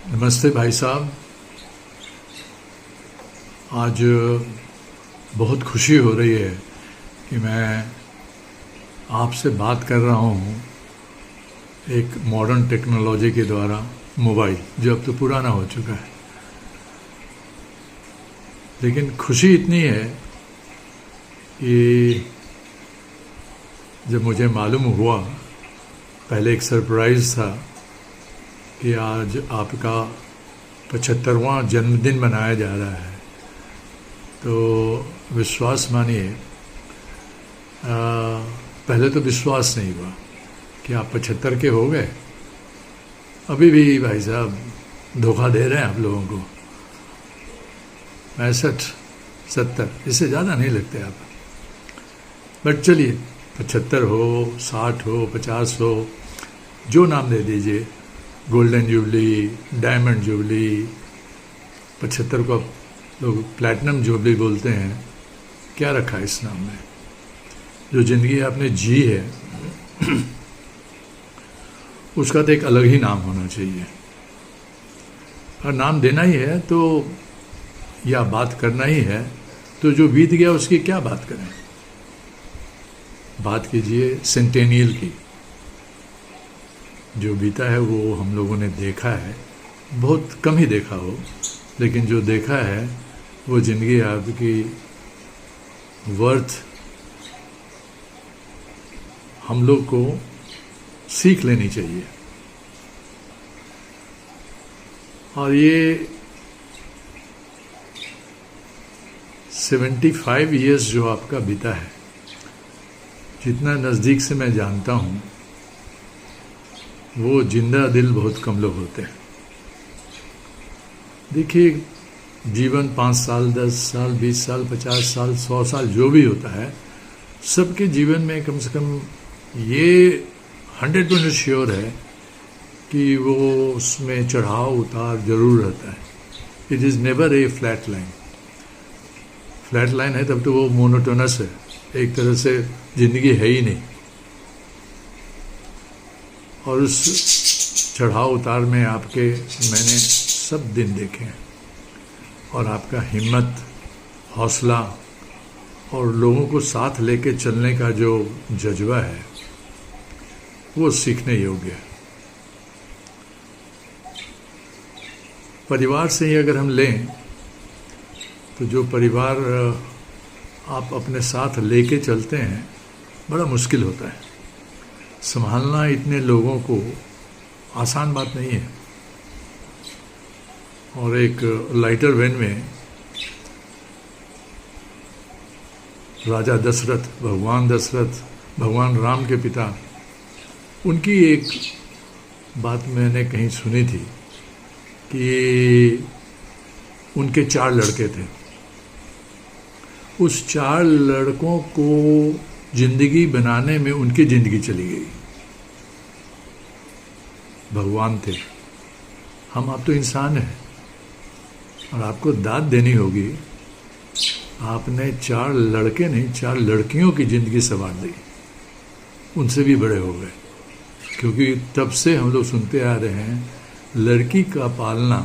नमस्ते भाई साहब। आज बहुत खुशी हो रही है कि मैं आपसे बात कर रहा हूँ एक मॉडर्न टेक्नोलॉजी के द्वारा, मोबाइल जो अब तो पुराना हो चुका है। लेकिन खुशी इतनी है कि जब मुझे मालूम हुआ, पहले एक सरप्राइज़ था कि आज आपका 75वां जन्मदिन मनाया जा रहा है, तो विश्वास मानिए, पहले तो विश्वास नहीं हुआ कि आप 75 के हो गए। अभी भी भाई साहब धोखा दे रहे हैं आप लोगों को। 65, 70, इससे ज़्यादा नहीं लगते आप। बट चलिए, 75 हो, 60 हो, 50 हो, जो नाम दे दीजिए, गोल्डन जुबली, डायमंड जुबली, 75 को लोग प्लैटिनम जुबली बोलते हैं। क्या रखा है इस नाम में? जो ज़िंदगी आपने जी है उसका तो एक अलग ही नाम होना चाहिए। और नाम देना ही है तो, या बात करना ही है तो, जो बीत गया उसकी क्या बात करें। बात कीजिए सेंटेनियल की। जो बीता है वो हम लोगों ने देखा है, बहुत कम ही देखा हो, लेकिन जो देखा है वो ज़िंदगी आपकी वर्थ हम लोग को सीख लेनी चाहिए। और ये 75 ईयर्स जो आपका बीता है, जितना नज़दीक से मैं जानता हूँ, वो जिंदा दिल बहुत कम लोग होते हैं। देखिए, जीवन 5 साल, 10 साल, 20 साल, 50 साल, 100 साल जो भी होता है, सबके जीवन में कम से कम ये 100% श्योर है कि वो उसमें चढ़ाव उतार जरूर रहता है। It is never a flat line. Flat line है तब तो वो मोनोटोनस है, एक तरह से ज़िंदगी है ही नहीं। और उस चढ़ाव उतार में आपके मैंने सब दिन देखे हैं। और आपका हिम्मत, हौसला और लोगों को साथ लेके चलने का जो जज्बा है, वो सीखने योग्य है। परिवार से ही अगर हम लें तो जो परिवार आप अपने साथ लेके चलते हैं, बड़ा मुश्किल होता है। संभालना इतने लोगों को आसान बात नहीं है। और एक लाइटर वेन में राजा दशरथ, भगवान दशरथ, भगवान राम के पिता, उनकी एक बात मैंने कहीं सुनी थी कि उनके 4 लड़के थे। उस 4 लड़कों को जिंदगी बनाने में उनकी ज़िंदगी चली गई। भगवान थे, हम आप तो इंसान हैं, और आपको दाद देनी होगी। आपने 4 लड़के नहीं, 4 लड़कियों की ज़िंदगी संवार दी, उनसे भी बड़े हो गए। क्योंकि तब से हम लोग सुनते आ रहे हैं, लड़की का पालना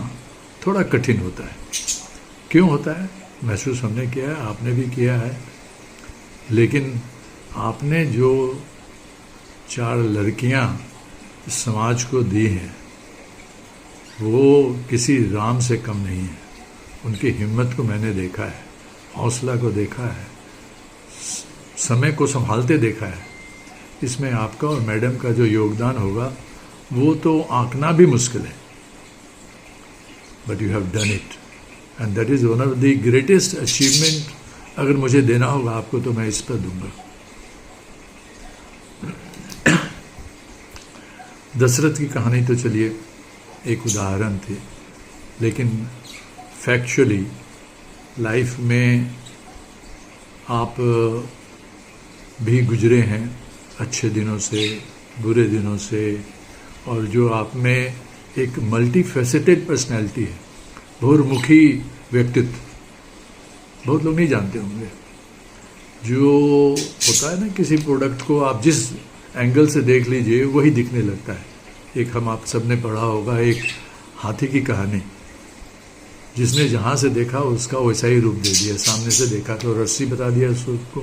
थोड़ा कठिन होता है। क्यों होता है? महसूस हमने किया है, आपने भी किया है। लेकिन आपने जो 4 लड़कियां समाज को दी हैं, वो किसी राम से कम नहीं है। उनकी हिम्मत को मैंने देखा है, हौसला को देखा है, समय को संभालते देखा है। इसमें आपका और मैडम का जो योगदान होगा, वो तो आंकना भी मुश्किल है। But you have done it, and that is one of the greatest achievement. अगर मुझे देना होगा आपको तो मैं इस पर दूंगा। दशरथ की कहानी तो चलिए एक उदाहरण थी, लेकिन फैक्चुअली लाइफ में आप भी गुजरे हैं अच्छे दिनों से, बुरे दिनों से। और जो आप में एक मल्टी फैसेटेड पर्सनैलिटी है, बहुमुखी व्यक्तित्व, बहुत लोग नहीं जानते होंगे। जो होता है ना, किसी प्रोडक्ट को आप जिस एंगल से देख लीजिए वही दिखने लगता है। एक हम आप सब ने पढ़ा होगा, एक हाथी की कहानी, जिसने जहाँ से देखा उसका वैसा ही रूप दे दिया। सामने से देखा तो रस्सी बता दिया उसको,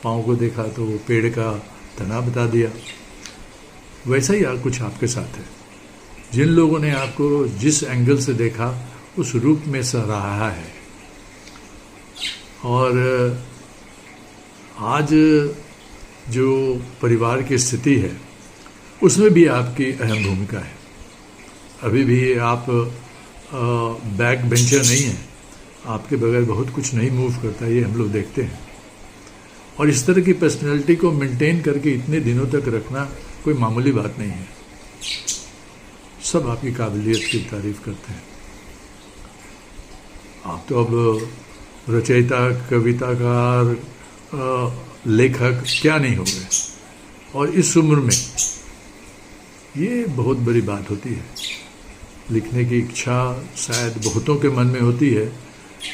पाँव को देखा तो वो पेड़ का तना बता दिया। वैसा ही कुछ आपके साथ है। जिन लोगों ने आपको जिस एंगल से देखा उस रूप में सराहा है। और आज जो परिवार की स्थिति है उसमें भी आपकी अहम भूमिका है। अभी भी आप बैक बेंचर नहीं हैं, आपके बगैर बहुत कुछ नहीं मूव करता, ये हम लोग देखते हैं। और इस तरह की पर्सनैलिटी को मेंटेन करके इतने दिनों तक रखना कोई मामूली बात नहीं है। सब आपकी काबिलियत की तारीफ करते हैं। आप तो अब रचयिता, कविताकार, लेखक क्या नहीं हो गए। और इस उम्र में ये बहुत बड़ी बात होती है। लिखने की इच्छा शायद बहुतों के मन में होती है,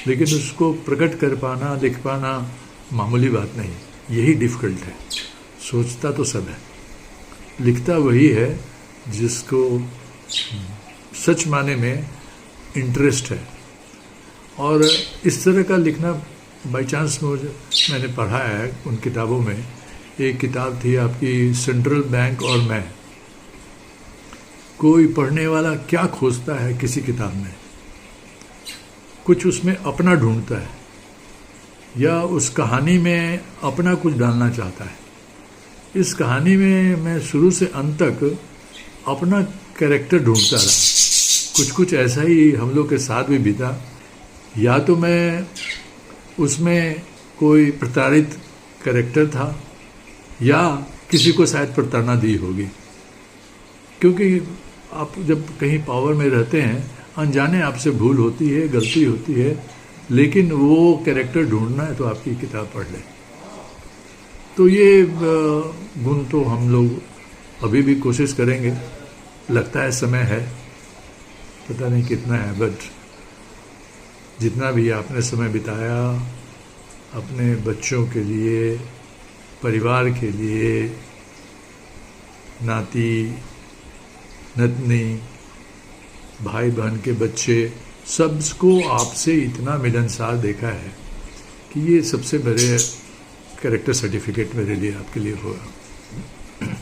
लेकिन उसको प्रकट कर पाना, लिख पाना मामूली बात नहीं, यही डिफ़िकल्ट है। सोचता तो सब है, लिखता वही है जिसको सच माने में इंटरेस्ट है। और इस तरह का लिखना बाई चांस मैंने पढ़ा है उन किताबों में। एक किताब थी आपकी सेंट्रल बैंक और मैं। कोई पढ़ने वाला क्या खोजता है किसी किताब में, कुछ उसमें अपना ढूंढता है या उस कहानी में अपना कुछ डालना चाहता है। इस कहानी में मैं शुरू से अंत तक अपना कैरेक्टर ढूंढता रहा। कुछ कुछ ऐसा ही हम लोग के साथ भी बीता। या तो मैं उसमें कोई प्रताड़ित कैरेक्टर था या किसी को शायद प्रताड़ना दी होगी, क्योंकि आप जब कहीं पावर में रहते हैं अनजाने आपसे भूल होती है, गलती होती है, लेकिन वो कैरेक्टर ढूंढना है तो आपकी किताब पढ़ लें। तो ये गुण तो हम लोग अभी भी कोशिश करेंगे। लगता है समय है, पता नहीं कितना है, बट जितना भी आपने समय बिताया अपने बच्चों के लिए, परिवार के लिए, नाती नतनी, भाई बहन के बच्चे, सबको आपसे इतना मिलनसार देखा है कि ये सबसे बड़े कैरेक्टर सर्टिफिकेट मेरे लिए आपके लिए होगा।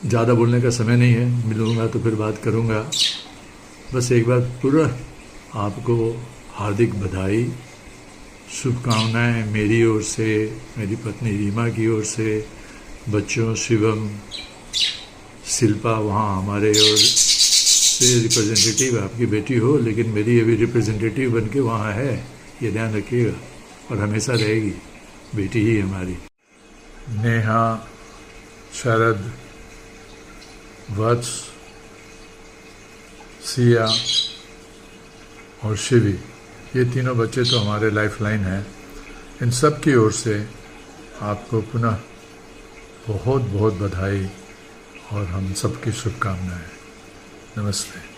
ज़्यादा बोलने का समय नहीं है, मिलूँगा तो फिर बात करूँगा। बस एक बार पूरा आपको हार्दिक बधाई, शुभकामनाएं मेरी ओर से, मेरी पत्नी रीमा की ओर से, बच्चों शिवम, शिल्पा वहाँ हमारे ओर से रिप्रेजेंटेटिव आपकी बेटी हो, लेकिन मेरी अभी रिप्रेजेंटेटिव बन के वहाँ है, ये ध्यान रखिएगा। और हमेशा रहेगी, बेटी ही हमारी। नेहा, शरद, वत्स, सिया और शिवी, ये तीनों बच्चे तो हमारे लाइफ लाइन हैं। इन सब की ओर से आपको पुनः बहुत बहुत बधाई और हम सबकी शुभकामनाएं। नमस्ते।